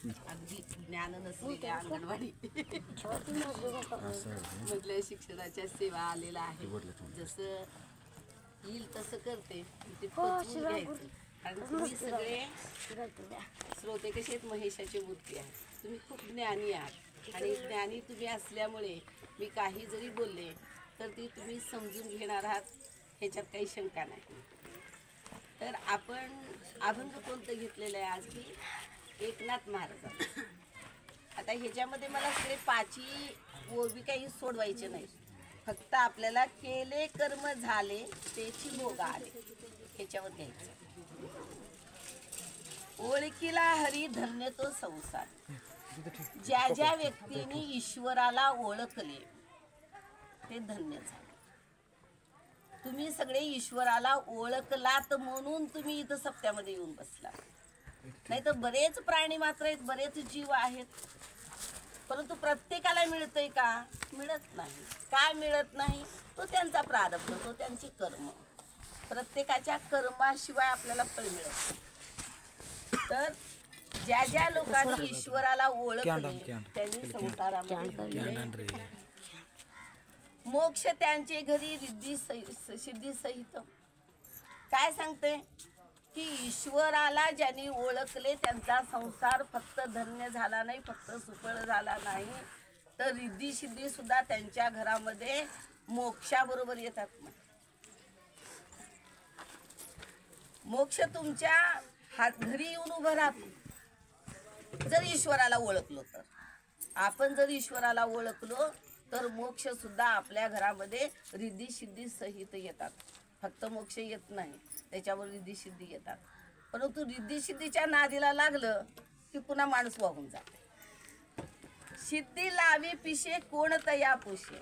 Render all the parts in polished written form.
अगदी ज्ञान नसलेल्या अंगणवाडी मधल्या शिक्षणाच्या सेवा आलेला आहे. जसं येईल तसं करते ते पचवून घ्यायचं. कारण तुम्ही सगळे श्रोते कसे आहेत, महेशाची मूर्ती आहे. तुम्ही खूप ज्ञानी आहात आणि ज्ञानी तुम्ही असल्यामुळे मी काही जरी बोलले तर ती तुम्ही समजून घेणार आहात, ह्याच्यात काही शंका नाही. तर आपण अभंग कोणतं घेतलेलं आहे आज की एकनाथ महाराज. आता ह्याच्यामध्ये मला सगळे पाची ओवी काही सोडवायचे नाही. फक्त आपल्याला केले कर्म झाले त्याची भोग आले ह्याच्यावर घ्यायचं. ओळखीला हरी धन्य तो संसार. ज्या ज्या व्यक्तीने ईश्वराला ओळखले ते धन्य झाले. तुम्ही सगळे ईश्वराला ओळखलात म्हणून तुम्ही इथं सप्त्यामध्ये येऊन बसला. नाही तर बरेच प्राणी मात्र आहेत, बरेच जीव आहेत, परंतु प्रत्येकाला मिळतंय का? मिळत नाही. काय मिळत नाही? तो त्यांचा प्रारब्ध, तो त्यांची कर्म. प्रत्येकाच्या कर्माशिवाय आपल्याला फळ मिळत नाही. तर ज्या ज्या लोकांनी ईश्वराला ओळखले त्यांनी संसारामध्ये मोक्ष त्यांचे घरी रिद्धी सिद्धी सहित. काय सांगते की ईश्वराला ज्यांनी ओळखले त्यांचा संसार फक्त धन्य झाला नाही, फक्त सुफळ झाला नाही, तर रिद्धी सिद्धी सुद्धा त्यांच्या घरामध्ये मोक्षाबरोबर येतात. मोक्ष तुमच्या घरी येऊन उभं राहतो जर ईश्वराला ओळखलो तर. आपण जर ईश्वराला ओळखलो तर मोक्ष सुद्धा आपल्या घरामध्ये रिद्धी सिद्धी सहित येतात. फक्त मोक्ष येत नाही, त्याच्यावर रिद्धी सिद्धी येतात. परंतु रिद्धी सिद्धीच्या नादीला लागलं की पुन्हा माणूस वाहून जाते. सिद्धी लावी पिशे कोण तया पुशे.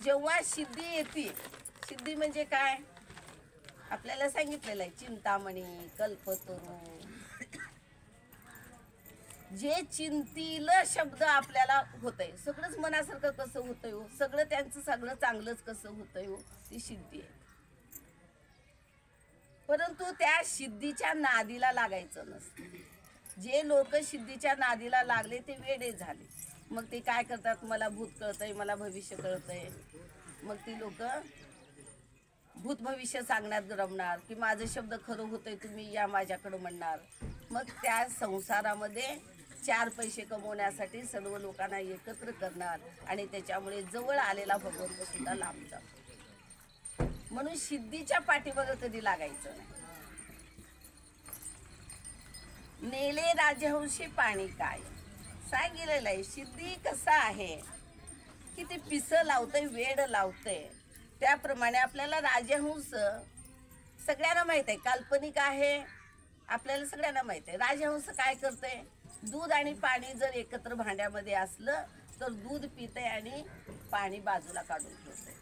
जेव्हा सिद्धी येते, सिद्धी म्हणजे काय आपल्याला सांगितलेलं आहे, चिंतामणी कल्पतरू. जे चिंतील शब्द आपल्याला होतंय, सगळंच मनासारखं कसं होतंय हो, सगळं त्यांचं सगळं चांगलंच कसं होतंय हो, ती सिद्धी आहे. परंतु त्या सिद्धीच्या नादीला लागायचं नसतं. जे लोक सिद्धीच्या नादीला लागले ते वेडे झाले. मग ते काय करतात, मला भूत कळतंय, मला भविष्य कळतंय. मग ती लोक भूत भविष्य सांगण्यात रमणार की माझं शब्द खरं होतंय, तुम्ही या माझ्याकडं म्हणणार. मग त्या संसारामध्ये 4 पैसे कमवण्यासाठी सर्व लोकांना एकत्र करणार आणि त्याच्यामुळे जवळ आलेला भगवंत सुद्धा लांब जातो. म्हणून सिद्धीच्या पाठीमागं कधी लागायचं नाही. नेले राजहंशी पाणी काय सांगितलेलं आहे. सिद्धी कसं आहे की ते पिसं लावतंय, वेड लावतंय. त्याप्रमाणे आपल्याला राजहंस सगळ्यांना माहित आहे, काल्पनिक आहे, आपल्याला सगळ्यांना माहित आहे. राजहंस काय करतंय, दूध आणि पाणी जर एकत्र भांड्यामध्ये असलं तर दूध पितंय आणि पाणी बाजूला काढून ठेवतंय.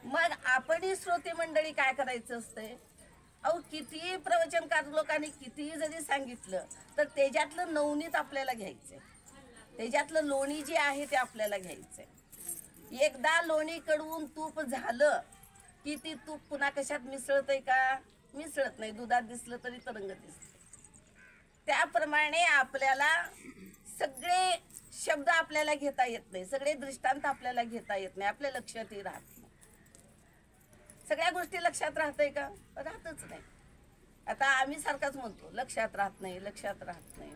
मग आपणही श्रोते मंडळी काय करायचं असतंय, अहो कितीही प्रवचनकार लोकांनी कितीही जरी सांगितलं तर त्याच्यातलं नवनीत आपल्याला घ्यायचंय, त्याच्यातलं लोणी जे आहे ते आपल्याला घ्यायचंय. एकदा लोणी कडवून तूप झालं की ती तूप पुन्हा कशात मिसळतंय का? मिसळत नाही. दुधात दिसलं तरी तरंग दिसते. त्याप्रमाणे आपल्याला सगळे शब्द आपल्याला घेता येत नाही, सगळे दृष्टांत आपल्याला घेता येत नाही, आपल्या लक्षातही राहत नाही. सगळ्या गोष्टी लक्षात राहतंय का? राहतच नाही. आता आम्ही सारखाच म्हणतो लक्षात राहत नाही, लक्षात राहत नाही.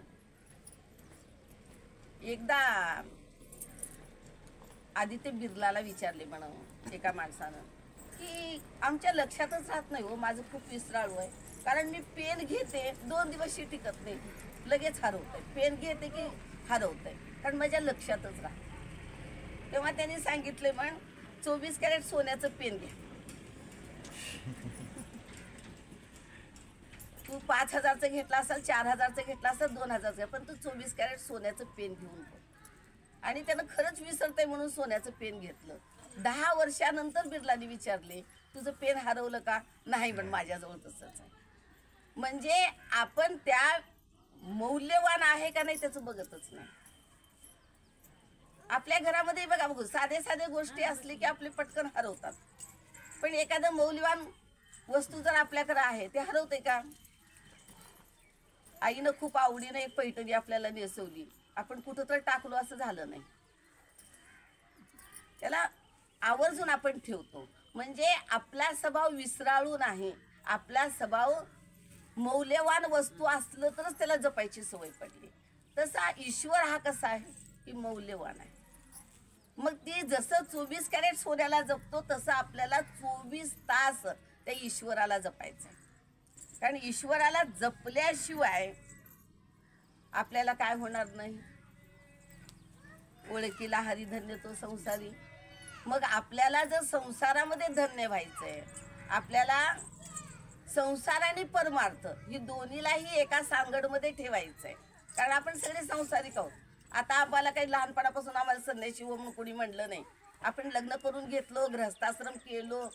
एकदा आदित्य बिर्लाला विचारले म्हणून एका माणसानं की आमच्या लक्षातच राहत नाही हो, माझं खूप विसराळू आहे. कारण मी पेन घेते 2 दिवसही टिकत नाही, लगेच हरवतंय. पेन घेते की हरवतंय, कारण माझ्या लक्षातच राहत. तेव्हा त्यांनी सांगितले म्हण 24 कॅरेट सोन्याचं पेन घ्या. तू 5,000चं घेतला असेल, 4,000चं घेतला असेल, 2,000चं, पण तू 24 कॅरेट सोन्याचं पेन घेऊन बघ. आणि त्यानं खरंच विसरतंय म्हणून सोन्याचं पेन घेतलं. 10 वर्षानंतर बिर्लाने विचारले तुझं पेन हरवलं का? नाही पण माझ्याजवळ तसंच आहे. म्हणजे आपण त्या मौल्यवान आहे का नाही त्याचं बघतच नाही. आपल्या घरामध्ये बघा बघू साधे साधे गोष्टी असली की आपले पटकन हरवतात, पण एखादं मौल्यवान वस्तू जर आपल्याकडे आहे ते हरवते का? आईनं खूप आवडीनं एक पैठणी आपल्याला नेसवली, आपण कुठं तर टाकलो असं झालं नाही, त्याला आवर्जून आपण ठेवतो. म्हणजे आपला स्वभाव विसराळू नाही, आपला स्वभाव मौल्यवान वस्तू असलं तरच त्याला जपायची सवय पडली. तसा ईश्वर हा कसा आहे की मौल्यवान आहे. मग ती जसं 24 कॅरेट सोन्याला जपतो तसं आपल्याला 24 तास त्या ईश्वराला जपायचं आहे. कारण ईश्वराला जपल्याशिवाय आपल्याला काय होणार नाही. ओळखीला हरिधन्य तो संसारी. मग आपल्याला जर संसारामध्ये धन्य व्हायचंय, आपल्याला संसार आणि परमार्थ ही दोन्हीलाही एका सांगडमध्ये ठेवायचंय. कारण आपण सगळे संसारिक आहोत. आता आम्हाला काही लहानपणापासून आम्हाला संन्याशी म्हणून कोणी म्हणलं नाही. आपण लग्न करून घेतलो, गृहस्थाश्रम केलो.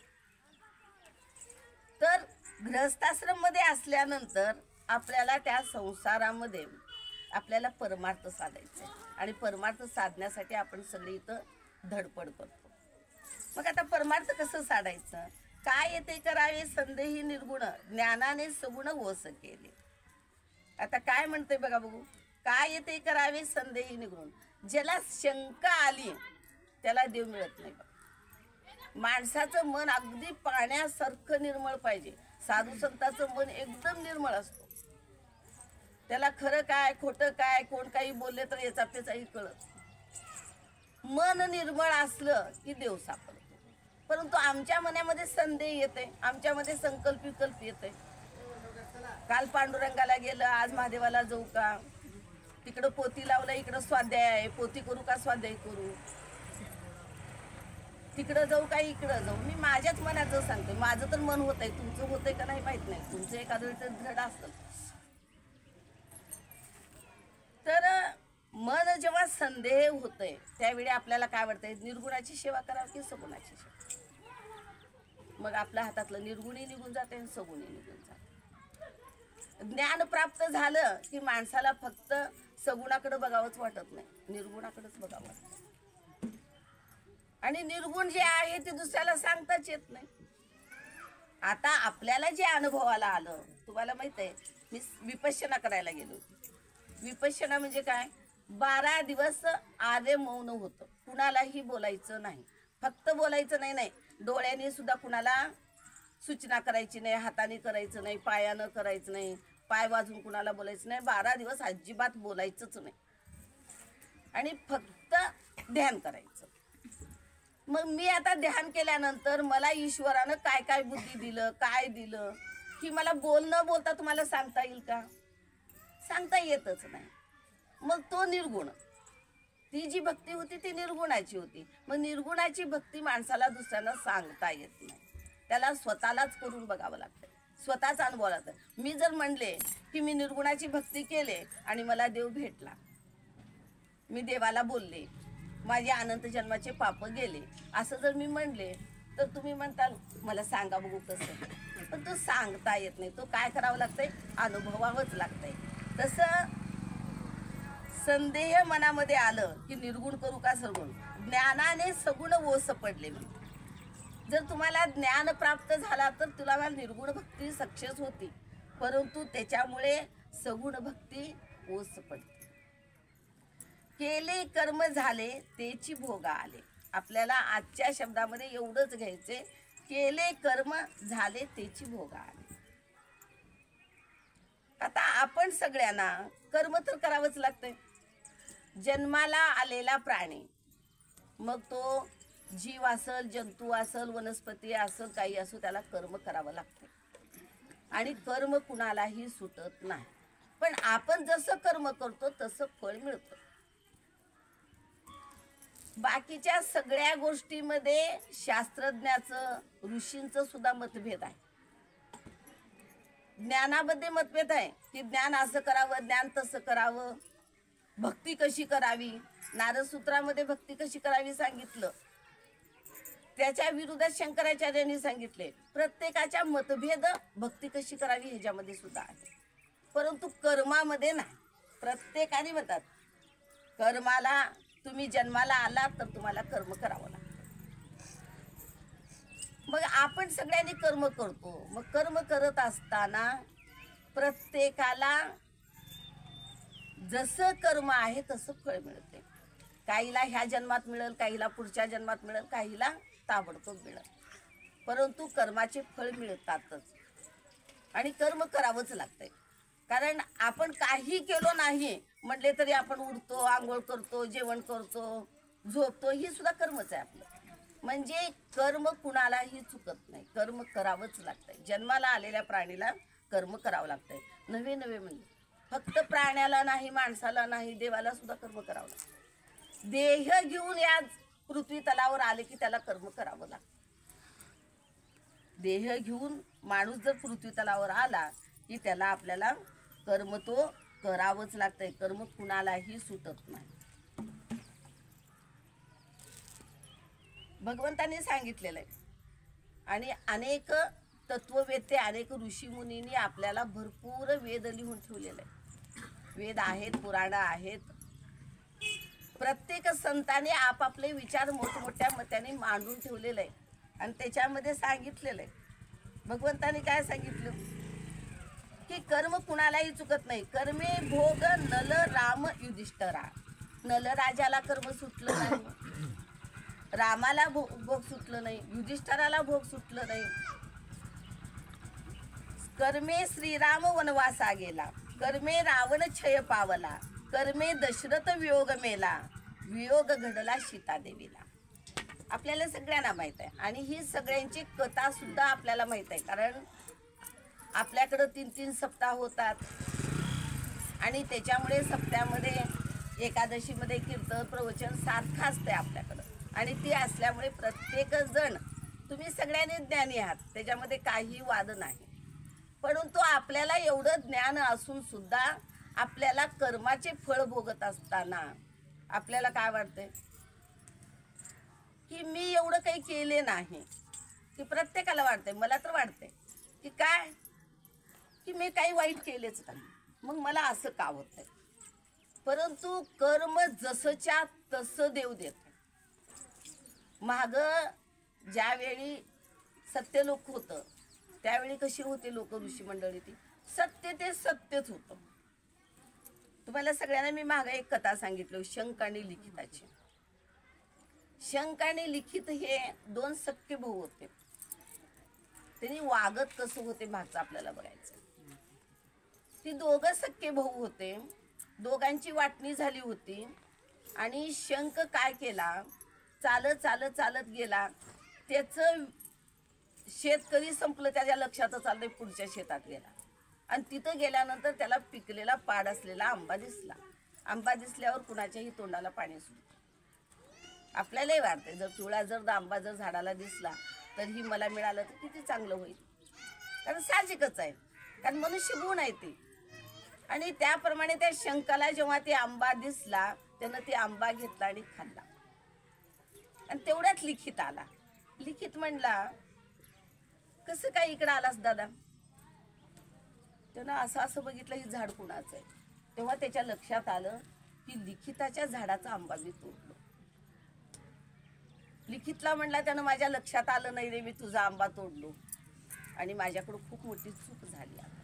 तर गृहस्थाश्रम मध्ये असल्यानंतर आपल्याला त्या संसारामध्ये आपल्याला परमार्थ साधायचा आहे. आणि परमार्थ साधण्यासाठी आपण सगळे इथं धडपड करतो. मग आता परमार्थ कसं साधायचं? काय येते करावे संदेही निर्गुण, ज्ञानाने सगुण होस केले. आता काय म्हणते बघा बघू. काय येते करावे संदेही निर्गुण. ज्याला शंका आली त्याला देव मिळत नाही. माणसाचं मन अगदी पाण्यासारखं निर्मळ पाहिजे. साधू संतांचं मन एकदम निर्मळ असतो. त्याला खरं काय खोटं काय कोण काही बोलले तर याचा त्याचाही कळत. मन निर्मळ असलं की देव सापडतो. परंतु आमच्या मनामध्ये संदेह येते, आमच्यामध्ये संकल्प विकल्प येते. काल पांडुरंगाला गेलं, आज महादेवाला जाऊ का, तिकडं पोती लावलं, इकडं स्वाध्याय आहे, पोती करू का स्वाध्याय करू, तिकडं जाऊ का इकडं जाऊ. मी माझ्याच मनाचं सांगते. माझं तर मन होत आहे, तुमचं होतंय का नाही माहित नाही. तुमचं एखादं धड असतं. तर मन जेव्हा संदेह होतंय त्यावेळी आपल्याला काय वाटतंय, निर्गुणाची सेवा करावी की सगुणाची सेवा. मग आपल्या हातातलं निर्गुणी निघून जाते आणि सगुणी निघून जाते. ज्ञान प्राप्त झालं की माणसाला फक्त सगुणाकडे बघावंच वाटत नाही, निर्गुणाकडेच बघावं. आणि निर्गुण जे आहे ते दुसऱ्याला सांगताच येत नाही. आता आपल्याला जे अनुभवाला आलं, तुम्हाला माहित आहे, मी विपश्यना करायला गेलो होती. विपश्यना म्हणजे काय, 12 दिवस आर्य मौन होतं. कुणालाही बोलायचं नाही. फक्त बोलायचं नाही, डोळ्याने सुद्धा कुणाला सूचना करायची नाही, हाताने करायचं नाही, पायानं करायचं नाही, पाय वाजून कुणाला बोलायचं नाही. 12 दिवस अजिबात बोलायचंच नाही आणि फक्त ध्यान करायचं. मग मी आता ध्यान केल्यानंतर मला ईश्वरानं काय काय बुद्धी दिलं, काय दिलं की मला न बोलता तुम्हाला सांगता येईल का? सांगता येतच नाही. मग तो निर्गुण, ती जी भक्ती होती ती निर्गुणाची होती. मग निर्गुणाची भक्ती माणसाला दुसऱ्यांना सांगता येत नाही, त्याला स्वतःलाच करून बघावं लागतं, स्वतःच अनुभव लागतं. मी जर म्हणले की मी निर्गुणाची भक्ती केले आणि मला देव भेटला, मी देवाला बोलले, माझे अनंत जन्माचे पाप गेले, असं जर मी म्हणले तर तुम्ही म्हणताल मला सांगा बघू कसं. पण तो सांगता येत नाही, तो काय करावं लागतंय, अनुभवावंच लागतंय. तसं संदेह मनामध्ये आलं की निर्गुण करू का सगुण, ज्ञानाने सगुण ओस पडले. जर तुम्हाला ज्ञान प्राप्त झाला तर तुला निर्गुण भक्ती सक्सेस होती, परंतु त्याच्यामुळे सगुण भक्ती ओस पडते. केले कर्म झाले तेची भोगा आले. आपल्याला आजच्या शब्दामध्ये एवढंच घ्यायचे, केले कर्म झाले तेची भोगा आले. आता आपण सगळ्यांना कर्म तर करावंच लागतंय. जन्माला आलेला प्राणी, मग तो जीव असल, जंतू असल, वनस्पती असल, काही असो, त्याला कर्म करावं लागतं आणि कर्म कुणालाही सुटत नाही. पण आपण जसं कर्म करतो तसं फळ मिळतं. बाकीच्या सगळ्या गोष्टीमध्ये शास्त्रज्ञाचं, ऋषींचं सुद्धा मतभेद आहे. ज्ञानामध्ये मतभेद आहे की ज्ञान असं करावं, ज्ञान तसं करावं, भक्ती कशी करावी. नारद सूत्रामध्ये भक्ती कशी करावी सांगितलं, त्याच्या विरुद्धात शंकराचार्यांनी सांगितले. प्रत्येकाच्या मतभेद भक्ती कशी करावी ह्याच्यामध्ये सुद्धा आहे, परंतु कर्मामध्ये नाही. प्रत्येकाने म्हणतात कर्माला, तुम्ही जन्माला आलात तर तुम्हाला कर्म करावं लागतं. मग आपण सगळ्यांनी कर्म करतो. मग कर्म करत असताना प्रत्येकाला जसं कर्म आहे तसं फळ मिळते. काहीला ह्या जन्मात मिळेल, काहीला पुढच्या जन्मात मिळेल, काहीला ताबडतोब मिळेल, परंतु कर्माचे फळ मिळतातच. आणि कर्म करावंच लागतंय. कारण आपण काही केलो नाही म्हटले तरी आपण उठतो, आंघोळ करतो, जेवण करतो, झोपतो, ही सुद्धा कर्मच आहे आपलं. म्हणजे कर्म कुणालाही चुकत नाही, कर्म करावंच लागतंय. जन्माला आलेल्या प्राणीला कर्म करावं लागतंय. नवे नवे म्हणजे फक्त प्राण्याला नाही, माणसाला नाही, देवाला सुद्धा कर्म करावं लागतं. देह घेऊन या पृथ्वी तलावर आले की त्याला कर्म करावं लागतं. देह घेऊन माणूस जर पृथ्वी तलावर आला की त्याला आपल्याला कर्म तो करावंच लागतंय. कर्म कुणालाही सुटत नाही. भगवंतांनी सांगितलेलं आहे. आणि अनेक तत्ववेत्ते, अनेक ऋषीमुनींनी आपल्याला भरपूर वेद लिहून ठेवलेले आहे. वेद आहेत, पुराणं आहेत. प्रत्येक संतांनी आपापले विचार मोठमोठ्या मताने मांडून ठेवलेले आहे. आणि त्याच्यामध्ये सांगितलेलं आहे, भगवंतांनी काय सांगितलं की कर्म कुणालाही चुकत नाही. कर्मे भोग नल राम युधिष्ठरा. नल राजाला कर्म सुटलं नाही, रामाला भोग सुटलं नाही, युधिष्ठराला भोग सुटलं नाही. कर्मे श्रीराम वनवासा गेला, कर्मे रावण क्षय पावला, कर्मे दशरथ वियोग मेला, वियोग घडला सीतादेवीला. आपल्याला सगळ्यांना माहित आहे. आणि ही सगळ्यांची कथा सुद्धा आपल्याला माहित आहे. कारण आपल्याकडं 3-3 सप्ताह होतात आणि त्याच्यामुळे सप्त्यामध्ये एकादशीमध्ये कीर्तन प्रवचन सारखं असतंय आपल्याकडं. आणि ती असल्यामुळे प्रत्येक जण, तुम्ही सगळ्यांनी ज्ञानी आहात, त्याच्यामध्ये काही वाद नाही. परंतु आपल्याला एवढं ज्ञान असून सुद्धा आपल्याला कर्माचे फळ भोगत असताना आपल्याला काय वाटतंय की मी एवढं काही केले नाही. की प्रत्येकाला वाटतंय, मला तर वाटतंय की काय की मी काही वाईट केलेच नाही, मग मला असं का होतंय. परंतु कर्म जसंच्या तसं देव देत. माग ज्यावेळी सत्य लोक होतं त्यावेळी कशी होते लोक, ऋषी मंडळी, ती सत्य ते सत्यच होतं. तुम्हाला सगळ्यांना मी मागे एक कथा सांगितली, शंख आणि लिखिताची. शंख आणि लिखित हे 2 सख्खे भाऊ होते. त्यांनी वागत कसं होते मागचं आपल्याला बघायचं. ती दोघं सख्खे भाऊ होते, दोघांची वाटणी झाली होती. आणि शंख काय केला, चालत चालत चालत गेला. त्याचं शेतकरी संपलं, त्याच्या लक्षातच आलं, पुढच्या शेतात गेला. आणि तिथं गेल्यानंतर त्याला पिकलेला पाड असलेला आंबा दिसला. आंबा दिसल्यावर कुणाच्याही तोंडाला पाणी सुटलं. आपल्यालाही वाटते, जर पिवळा जर आंबा जर झाडाला दिसला तर ही मला मिळालं तर किती चांगलं होईल. कारण साहजिकच आहे, कारण मनुष्य गुण आहे ते. आणि त्याप्रमाणे त्या शंखाला जेव्हा ते आंबा दिसला, त्यानं ते आंबा घेतला आणि खाल्ला. आणि तेवढ्यात लिखित आला. लिखित म्हणला, कसं काय इकडं आलास दादा. त्यानं असं असं बघितलं, ही झाड कुणाचं आहे. तेव्हा त्याच्या लक्षात आलं की लिखिताच्या झाडाचा आंबा मी तोडलो. लिखितला म्हणला, त्यानं माझ्या लक्षात आलं नाही रे, मी तुझा आंबा तोडलो आणि माझ्याकडून खूप मोठी चूक झाली. आता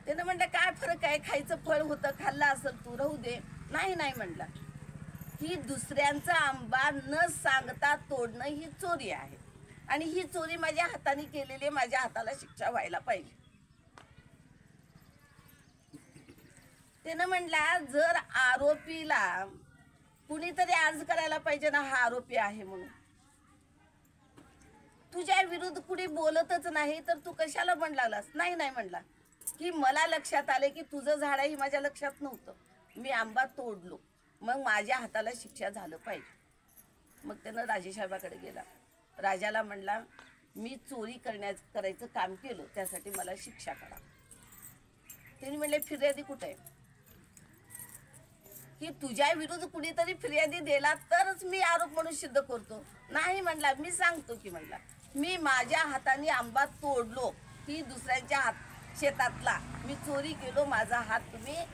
त्यानं म्हणलं, काय फरक आहे, खायचं फळ होतं, खाल्लं असेल तू, राहू दे. नाही नाही म्हणला, ही दुसऱ्यांचा आंबा न सांगता तोडणं ही चोरी आहे. आणि ही चोरी माझ्या हाताने केलेली, माझ्या हाताला शिक्षा व्हायला पाहिजे. त्यानं म्हणला, जर आरोपीला कुणीतरी अर्ज करायला पाहिजे ना, हा आरोपी आहे म्हणून. तुझ्या विरुद्ध कुणी बोलतच नाही तर तू कशाला म्हण लागलास. नाही नाही म्हणला, की मला लक्षात आले की तुझं झाड आहे, माझ्या लक्षात नव्हतं, मी आंबा तोडलो, मग माझ्या हाताला शिक्षा झालं पाहिजे. मग त्यानं राजेसाहेबाकडे गेला. राजाला म्हणला, मी चोरी करायचं काम केलं, त्यासाठी मला शिक्षा करा. त्यांनी म्हणले, फिर्यादी कुठे आहे, की तुझ्या विरुद्ध कुणीतरी फिर्यादी दिला तरच मी आरोप म्हणून सिद्ध करतो. नाही म्हणला, मी सांगतो की म्हणला, मी माझ्या हाताने आंबा तोडलो, की दुसऱ्यांच्या शेतातला मी चोरी केलो, माझा हात तुम्ही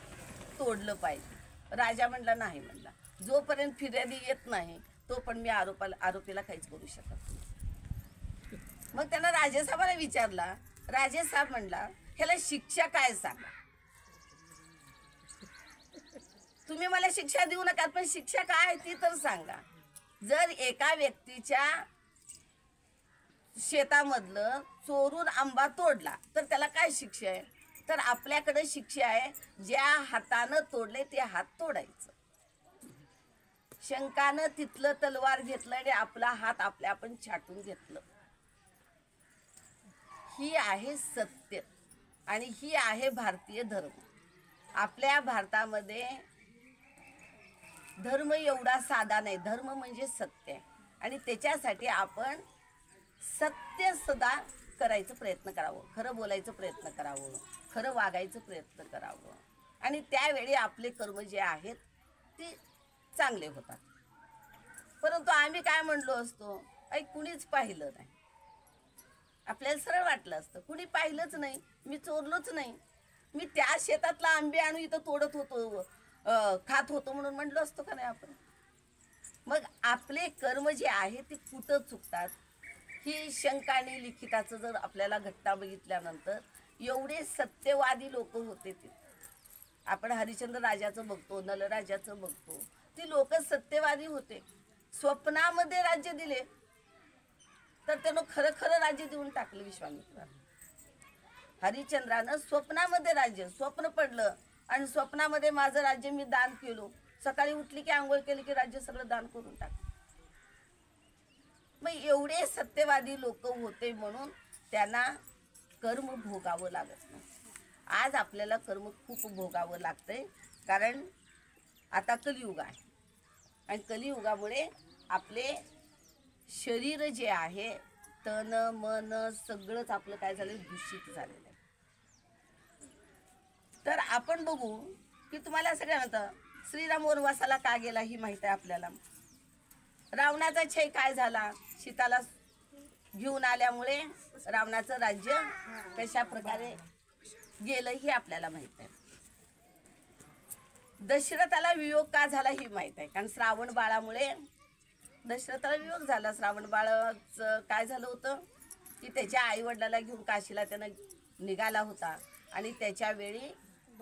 तोडलं पाहिजे. राजा म्हणला, नाही म्हणला, जोपर्यंत फिर्यादी येत नाही तो पण मी आरोपीला काहीच करू शकत नाही. मग त्यानं राजेसाहेबाला विचारला. राजेसाहेब म्हणला, ह्याला शिक्षा काय सांगा. तुम्ही मला शिक्षा देऊ नका, पण शिक्षा काय आहे ती तर सांगा. जर एका व्यक्तीच्या शेतामधलं चोरून आंबा तोडला तर त्याला काय शिक्षा आहे? तर आपल्याकडे शिक्षा आहे, ज्या हातानं तोडले ते हात तोडायचं. शंकानं तिथलं तलवार घेतलं आणि आपला हात आपल्या आपण छाटून घेतलं. ही आहे सत्य आणि ही आहे भारतीय धर्म. आपल्या भारतामध्ये धर्म एवढा साधा नाही. धर्म म्हणजे सत्य आहे आणि त्याच्यासाठी आपण सत्य सदा करायचं प्रयत्न करावं, खरं बोलायचं प्रयत्न करावं, खरं वागायचं प्रयत्न करावं आणि त्यावेळी आपले कर्म जे आहेत ते चांगले होतात. परंतु आम्ही काय म्हणलो असतो, आई कुणीच पाहिलं नाही. आपल्याला सरळ वाटलं असतं, कुणी पाहिलंच नाही, मी चोरलोच नाही, मी त्या शेतातला आंबे आणून इथं तोडत होतो, खात होतो म्हणून म्हणलो असतो का नाही आपण. मग आपले कर्म जे आहे ते कुठं चुकतात ही शंका आणि लिखिताचं जर आपल्याला घटना बघितल्यानंतर एवढे सत्यवादी लोक होते ते. आपण हरिश्चंद्र राजाचं बघतो, नलराजाचं बघतो, ती लोक सत्यवादी होते. स्वप्नामध्ये राज्य दिले तर त्यानं खरं खरं राज्य देऊन टाकलं विश्वामित्राला. हरिश्चंद्रानं स्वप्नामध्ये राज्य, स्वप्न पडलं आणि स्वप्नामध्ये माझं राज्य मी दान केलो, सकाळी उठली की आंघोळ केली की राज्य सगळं दान करून टाकलं. मग एवढे सत्यवादी लोक होते म्हणून त्यांना कर्म भोगावं लागत नाही. आज आपल्याला कर्म खूप भोगावं लागतंय, कारण आता कलियुग आहे आणि कलियुगामुळे आपले शरीर जे आहे, तन मन सगळंच आपलं काय झालं, दूषित झालेलं आहे. तर आपण बघू की तुम्हाला सगळ्यांना श्रीराम वनवासाला का गेला ही माहिती आहे आपल्याला. रावणाचा छय काय झाला, सीताला घेऊन आल्यामुळे रावणाचं राज्य कशा प्रकारे गेलं ही आपल्याला माहित आहे. दशरथाला वियोग का झाला ही माहित आहे, कारण श्रावण बाळामुळे दशरथाला वियोग झाला. श्रावण बाळाचं काय झालं होतं की त्याच्या आई वडिलाला घेऊन काशीला त्यानं निघाला होता आणि त्याच्या वेळी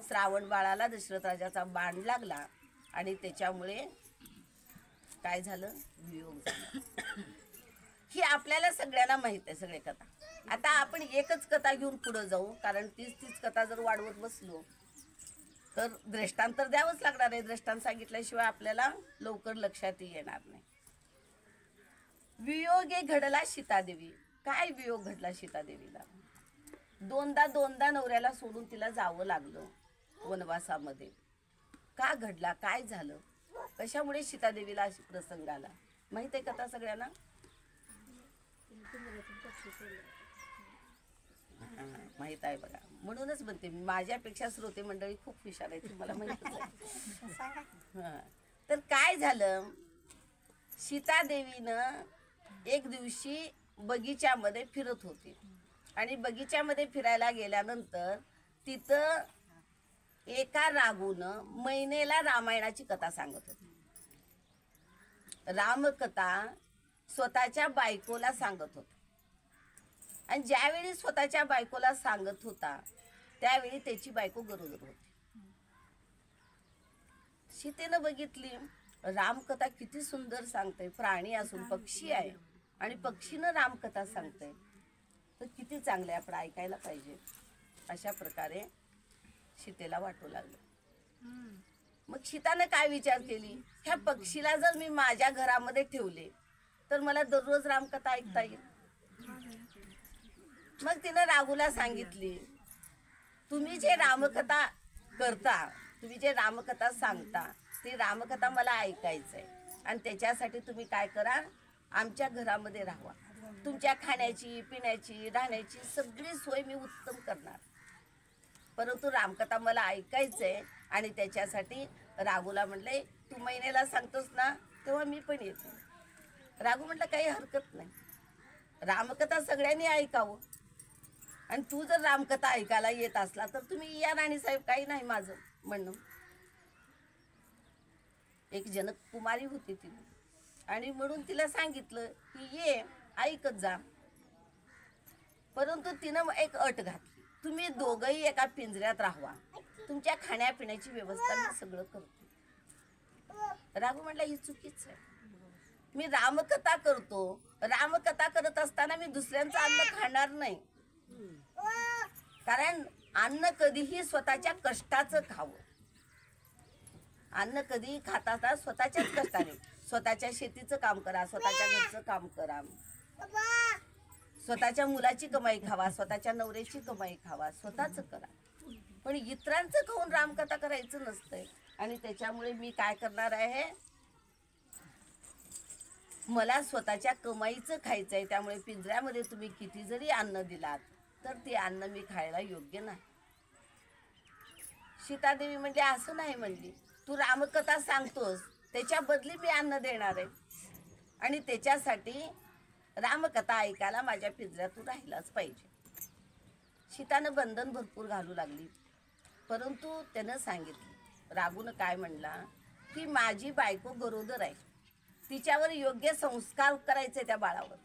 श्रावण बाळाला दशरथ राजाचा बाण लागला आणि त्याच्यामुळे काय झालं, वियोग झाला. ही आपल्याला सगळ्यांना माहित आहे सगळे कथा. आता आपण एकच कथा घेऊन पुढे जाऊ, कारण तीच कथा जर वाढवत बसलो तर दृष्टांतर द्यावंच लागणार आहे. दृष्टांत सांगितल्याशिवाय आपल्याला लवकर लक्षात येणार नाही. वियोगे घडला सीतादेवी. काय वियोग घडला सीतादेवीला? दोनदा नवऱ्याला सोडून तिला जावं लागलं वनवासामध्ये. का घडला, काय झालं, कशामुळे सीतादेवीला अशी प्रसंग आला, माहित आहे कथा सगळ्यांना? माहित आहे बघा, म्हणूनच म्हणते माझ्यापेक्षा श्रोते मंडळी खूप हुशार आहे, तुम्हाला माहितच आहे. तर काय झालं, सीतादेवीनं एक दिवशी बगीच्यामध्ये फिरत होती आणि बगीच्यामध्ये फिरायला गेल्यानंतर तिथं एका रागूनं मैनेला रामायणाची कथा सांगत होती. रामकथा स्वतःच्या बायकोला सांगत होता आणि ज्यावेळी स्वतःच्या बायकोला सांगत होता त्यावेळी त्याची बायको गरोदर होती. सीतेनं बघितली रामकथा किती सुंदर सांगते, प्राणी असून पक्षी आहे आणि पक्षीनं रामकथा सांगते तर किती चांगले, आपण ऐकायला पाहिजे, अशा प्रकारे सीतेला वाटू लागलं. मग सीतानं काय विचार केली, ह्या पक्षीला जर मी माझ्या घरामध्ये ठेवले तर मला दररोज रामकथा ऐकता येईल. मग तिनं राघूला सांगितली, तुम्ही जे रामकथा करता, तुम्ही जे रामकथा सांगता ती रामकथा मला ऐकायचंय आणि त्याच्यासाठी तुम्ही काय करा, आमच्या घरामध्ये राहा, तुमच्या खाण्याची पिण्याची राहण्याची सगळी सोय मी उत्तम करणार, परंतु रामकथा मला ऐकायचंय. आणि त्याच्यासाठी राघूला म्हणले, तू महिन्याला सांगतोस ना तेव्हा मी पण येते. राघू म्हटलं काही हरकत नाही, रामकथा सगळ्यांनी ऐकावं आणि तू जर रामकथा ऐकायला येत असला तर तुम्ही या राणीसाहेब, काही नाही माझं म्हणणं. एक जनक कुमारी होती ती आणि म्हणून तिला सांगितलं की ये ऐकत जा, परंतु तिनं एक अट घातली, तुम्ही दोघंही एका पिंजऱ्यात राहावा, तुमच्या खाण्यापिण्याची व्यवस्था मी सगळं करतो. राघू म्हणला ही चुकीच आहे. मी रामकथा करतो, रामकथा करत असताना मी दुसऱ्यांचं अन्न खाणार नाही. कारण अन्न कधीही स्वतःच्या कष्टाचं खावं. अन्न कधीही खात असता स्वतःच्याच कष्टाने. स्वतःच्या शेतीचं काम करा, स्वतःच्या घरचं काम करा, स्वतःच्या मुलाची कमाई खावा, स्वतःच्या नवऱ्याची कमाई खावा, स्वतःच करा. पण इतरांचं खाऊन रामकथा करायचं नसतंय. आणि त्याच्यामुळे मी काय करणार आहे, मला स्वतःच्या कमाईचं खायचं आहे. त्यामुळे पिंजऱ्यामध्ये तुम्ही किती जरी अन्न दिलात तर ते अन्न मी खायला योग्य नाही. सीतादेवी म्हणजे असं नाही म्हणली, तू रामकथा सांगतोस त्याच्या बदली मी अन्न देणार आहे. आणि त्याच्यासाठी रामकथा ऐकायला माझ्या पिंजऱ्यातून राहिलाच पाहिजे. सीतानं बंधन भरपूर घालू लागली. परंतु त्यानं सांगितलं, राघूनं काय म्हणला की माझी बायको गरोदर आहे, तिच्यावर योग्य संस्कार करायचे. त्या बाळावर,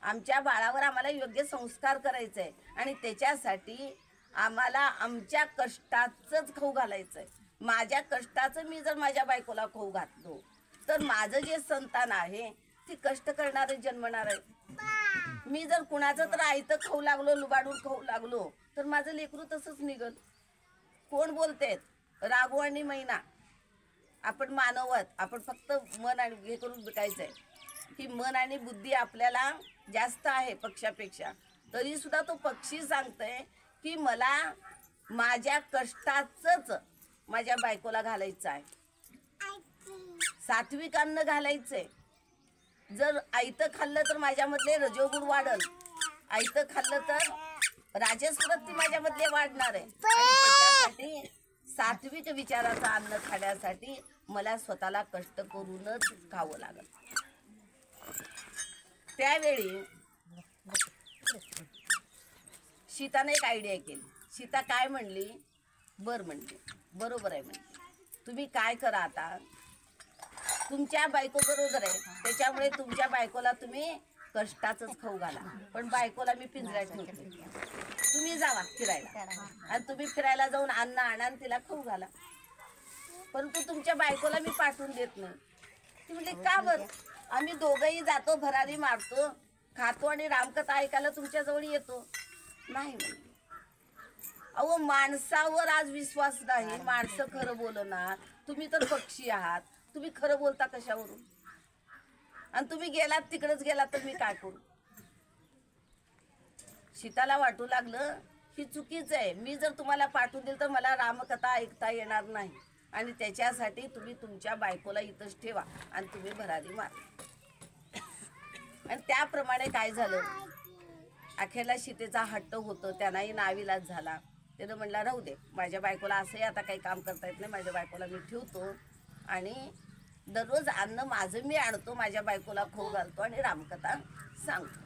आमच्या बाळावर आम्हाला योग्य संस्कार करायचे आणि त्याच्यासाठी आम्हाला आमच्या कष्टाचंच खाऊ घालायचं आहे. माझ्या कष्टाचं मी जर माझ्या बायकोला खाऊ घातलो तर माझं जे संतान आहे ती कष्ट करणारे जन्मणार आहे. मी जर कुणाचं तर आयतं खाऊ लागलो, लुबाडून खाऊ लागलो तर माझं लेकरू तसंच निघल. कोण बोलतेत? राघू आणि मैना. आपण मानवत, आपण फक्त मन आणि हे करून विकायचं आहे की मन आणि बुद्धी आपल्याला जास्त आहे पक्षापेक्षा. तरी सुद्धा तो पक्षी सांगतोय की मला माझ्या कष्टाचंच माझ्या बायकोला घालायचं आहे. सात्विक अन्न घालायचंय. जर आयतं खाल्लं तर माझ्यामधले रजोगुण वाढल, आयतं खाल्लं तर राजसवृत्ती माझ्यामधले वाढणार आहे. त्याच्यासाठी सात्विक विचाराचं अन्न खाण्यासाठी मला स्वतःला कष्ट करूनच खावं लागल. त्यावेळी सीताने एक आयडिया केली. सीता काय म्हणली, म्हणली बरोबर आहे म्हणली, तुम्ही काय करा आता, तुमच्या बायको बरोबर आहे त्याच्यामुळे तुमच्या बायकोला तुम्ही कष्टाचंच खाऊ घाला, पण बायकोला मी पिंजऱ्यात ठेवते, तुम्ही जावा फिरायला आणि तुम्ही फिरायला जाऊन अन्न आणा आणि तिला खाऊ घाला. परंतु तुमच्या बायकोला मी पाठवून देत नाही. ती म्हणली का बरं? आम्ही दोघंही जातो, भरारी मारतो, खातो आणि रामकथा ऐकायला तुमच्याजवळ येतो. नाही म्हणली. अहो माणसावर आज विश्वास नाही, माणसं खरं बोलणार. तुम्ही तर पक्षी आहात, तुम्ही खरं बोलता कशावरून? आणि तुम्ही गेलात तिकडेच गेलात तर मी काय करू? सीताला वाटू लागलं ही चुकीचं आहे. मी जर तुम्हाला पाठवून दिलं तर मला रामकथा ऐकता येणार नाही आणि त्याच्यासाठी तुम्ही तुमच्या बायकोला इथंच ठेवा आणि तुम्ही भरारी मारा. आणि त्याप्रमाणे काय झालं, अखेरला सीतेचा हट्ट होतं, त्यांनाही नाविलाज झाला. त्यानं म्हणला राहू दे, माझ्या बायकोला असंही आता काही काम करता येत नाही, माझ्या बायकोला मी ठेवतो आणि दररोज अन्न माझं मी आणतो, माझ्या बायकोला खाऊ घालतो आणि रामकथा सांगतो.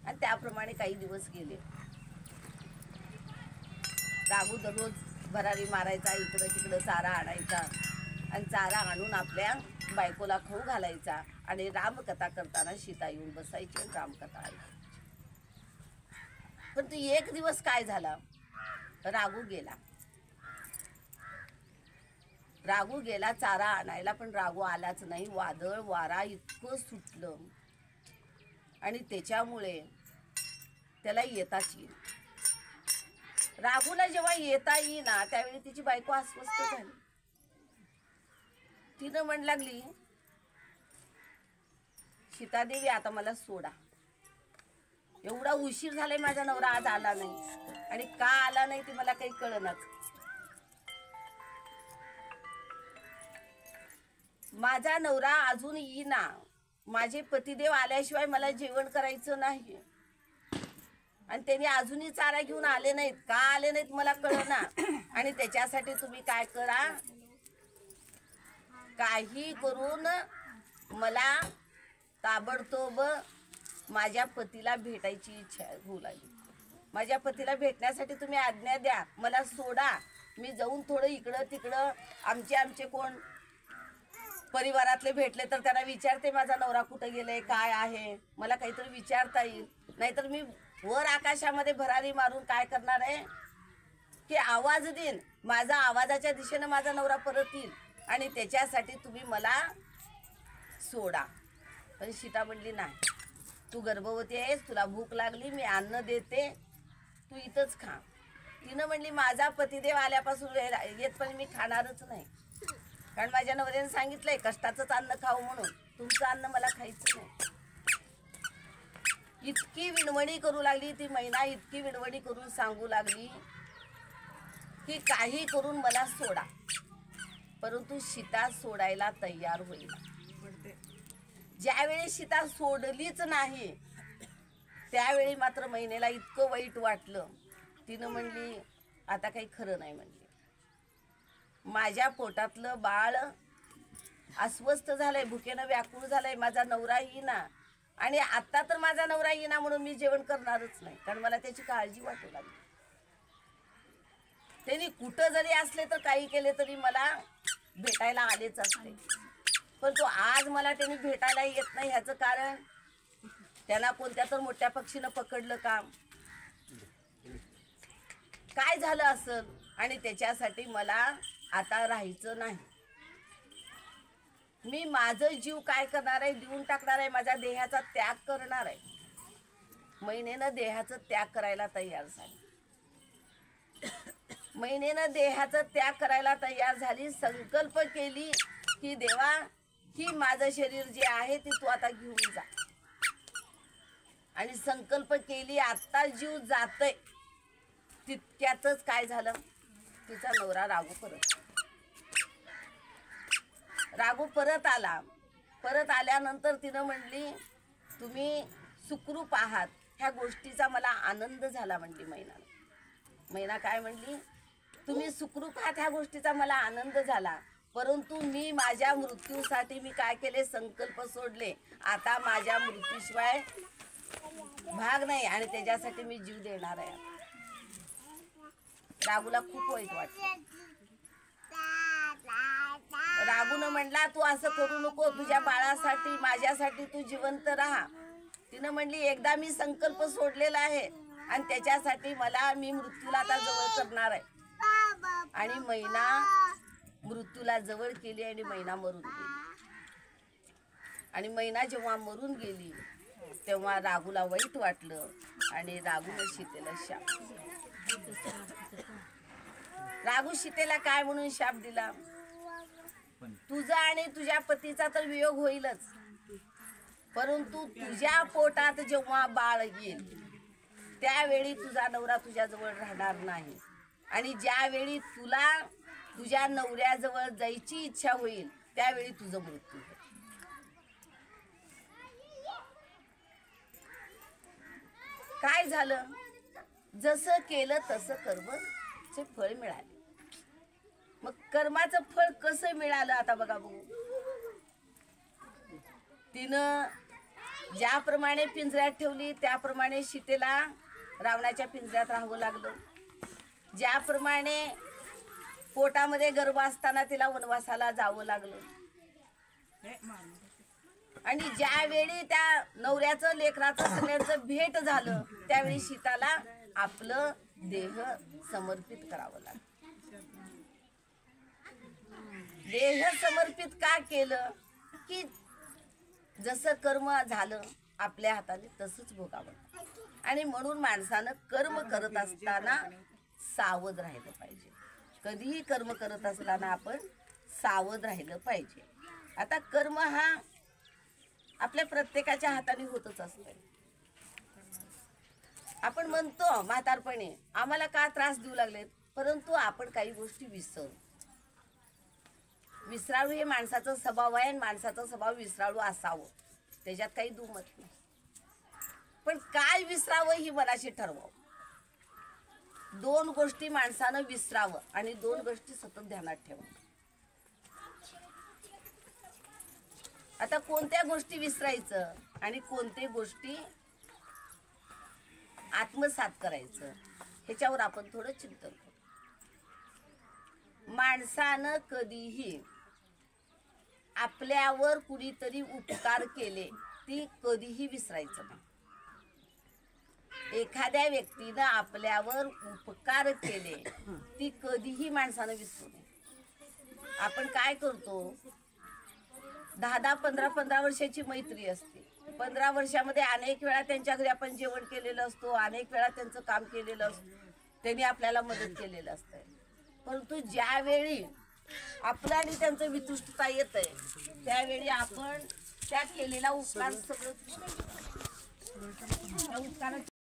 आणि त्याप्रमाणे काही दिवस गेले. राघू दररोज भरारी मारायचा, इकडं तिकडं चारा आणायचा आणि चारा आणून आपल्या बायकोला खाऊ घालायचा आणि रामकथा करताना सीता येऊन बसायची आणि रामकथा ऐकायची. पण तो एक दिवस काय झाला, राघू गेला चारा आणायला, पण राघू आलाच नाही. वादळ वारा इतकं सुटलं आणि त्याच्यामुळे त्याला येताच येईल. राघूला जेव्हा येता येईना त्यावेळी तिची बायको अस्वस्थ झाली. तिनं म्हण लागली, सीतादेवी आता मला सोडा, एवढा उशीर झालाय, माझा नवरा आज आला नाही आणि का आला नाही ते मला काही कळेनाच. माझा नवरा अजून येईना, माझे पतिदेव आल्याशिवाय मला जेवण करायचं नाही आणि त्यांनी अजूनही चारा घेऊन आले नाहीत. का आले नाहीत मला कळेना. आणि त्याच्यासाठी तुम्ही काय करा, काही करून मला ताबडतोब माझ्या पतीला भेटायची इच्छा होऊ लागली. माझ्या पतीला भेटण्यासाठी तुम्ही आज्ञा द्या, मला सोडा, मी जाऊन थोडं इकडं तिकडं आमचे कोण परिवारातले भेटले तर त्यांना विचारते माझा नवरा कुठं गेले, काय आहे, मला काहीतरी विचारता येईल. नाहीतर मी वर आकाशामध्ये भरारी मारून काय करणार आहे की आवाज देईन, माझा आवाजाच्या दिशेनं माझा नवरा परत येईल आणि त्याच्यासाठी तुम्ही मला सोडा. पण सीता म्हणली नाही, तू गर्भवती आहेस, तुला भूक लागली, मी अन्न देते, तू इथंच खा. तिनं म्हणली माझा पतिदेव आल्यापासून येत पण मी खाणारच नाही, कारण माझ्या नवऱ्याने सांगितलंय कष्टाचंच अन्न खाऊ म्हणून, तुमचं अन्न मला खायचं नाही. इतकी विणवणी करू लागली ती मैना, इतकी विणवणी करून सांगू लागली की काही करून मला सोडा. परंतु सीता सोडायला तयार होईल. ज्यावेळी सीता सोडलीच नाही त्यावेळी मात्र मैनेला इतकं वाईट वाटलं. तिनं म्हणली आता काही खरं नाही. म्हणली माझ्या पोटातलं बाळ अस्वस्थ झालंय, भुकेनं व्याकुळ झालंय, माझा नवरा येईना, आणि आता तर माझा नवरा येईना म्हणून मी जेवण करणारच नाही, कारण मला त्याची काळजी वाटू लागली. त्यांनी कुठं जरी असले तर काही केले तरी मला भेटायला आलेच असते, पण तो आज मला त्यांनी भेटायला येत नाही. ह्याचं कारण त्यांना कोणत्या तर मोठ्या पक्षीनं पकडलं का, काय झालं असेल, आणि त्याच्यासाठी मला आता राहायचं नाही. मी माझं जीव काय करणार आहे, देऊन टाकणार आहे, माझ्या देहाचा त्याग करणार आहे. मैनेनं देहाचा त्याग करायला तयार झाली. मैनेनं देहाचा त्याग करायला तयार झाली. संकल्प केली की देवा, ही माझं शरीर जे आहे ते तू आता घेऊन जा. आणि संकल्प केली, आता जीव जातय. तितक्यातच काय झालं, तिचा नवरा राघू परत आला. परत आल्यानंतर तिनं म्हणली तुम्ही सुखरूप आहात, ह्या गोष्टीचा मला आनंद झाला. म्हणली मैना काय म्हणली, तुम्ही सुखरूप आहात ह्या गोष्टीचा मला आनंद झाला, परंतु मी माझ्या मृत्यूसाठी मी काय केले, संकल्प सोडले. आता माझ्या मृत्यूशिवाय भाग नाही आणि त्याच्यासाठी मी जीव देणार आहे. राघूला खूप वाईट वाटलं. राघूनं म्हणला तू असं करू नको, तुझ्या बाळासाठी माझ्यासाठी तू जिवंत राहा. तिनं म्हणली एकदा मी संकल्प सोडलेला आहे आणि त्याच्यासाठी मी मृत्यूला आता जवळ करणार आहे. आणि मैना मृत्यूला जवळ केली आणि मैना मरून गेली. आणि मैना जेव्हा मरून गेली तेव्हा राघूला वाईट वाटलं आणि राघूने सीतेला राघू सीतेला काय म्हणून शाप दिला, तुझा आणि तुझ्या पतीचा तर वियोग होईलच, परंतु तुझ्या पोटात जेव्हा बाळ येईल त्यावेळी तुझा नवरा तुझ्याजवळ राहणार नाही. आणि ज्यावेळी तुला तुझ्या नवऱ्याजवळ जायची इच्छा होईल त्यावेळी तुझं मृत्यू होईल. काय झालं, जसं केलं तसं कर्माचे फळ मिळाले. मग कर्माचं फळ कसं मिळालं आता बघा बघू. तिनं ज्याप्रमाणे पिंजऱ्यात ठेवली त्याप्रमाणे सीतेला रावणाच्या पिंजऱ्यात राहावं लागलं. ज्याप्रमाणे पोटामध्ये गर्भ असताना तिला वनवासाला जावं लागलं. आणि ज्यावेळी त्या नवऱ्याचं लेकराचं सगळ्यांचं भेट झालं त्यावेळी सीताला आपलं देह समर्पित करावं लागलं. देह समर्पित का केलं की जसं कर्म झालं आपल्या हाताने तसंच भोगावं. आणि म्हणून माणसानं कर्म करत असताना सावध राहिलं पाहिजे. कधीही कर्म करत असताना आपण सावध राहिलं पाहिजे. आता कर्म हा आपल्या प्रत्येकाच्या हाताने होतच असतं. आपण म्हणतो म्हातारपणी आम्हाला का त्रास देऊ लागलेत, परंतु आपण काही गोष्टी विसराळू हे माणसाचा स्वभाव आहे आणि माणसाचा स्वभाव विसराळू असावं त्याच्यात काही दुमत नाही. पण काय विसरावं ही मनाशी ठरवावं. दोन गोष्टी माणसानं विसरावं आणि दोन गोष्टी सतत ध्यानात ठेवावं. आता कोणत्या गोष्टी विसरायचं आणि कोणत्या गोष्टी आत्मसात करायचं ह्याच्यावर आपण थोडं चिंतन करू. माणसानं कधीही आपल्यावर कुणीतरी उपकार केले ती कधीही विसरायचं नाही. एखाद्या व्यक्तीनं आपल्यावर उपकार केले ती कधीही माणसानं विसरू नये. आपण काय करतो, 10-10, 15-15 वर्षाची मैत्री असते. 15 वर्षामध्ये अनेक वेळा त्यांच्या घरी आपण जेवण केलेलं असतो, अनेक वेळा त्यांचं काम केलेलं असतं, त्यांनी आपल्याला मदत केलेलं असतं. परंतु ज्यावेळी आपलं आणि त्यांचं वितुष्टता येतंय त्यावेळी आपण त्या केलेला उपकार सगळं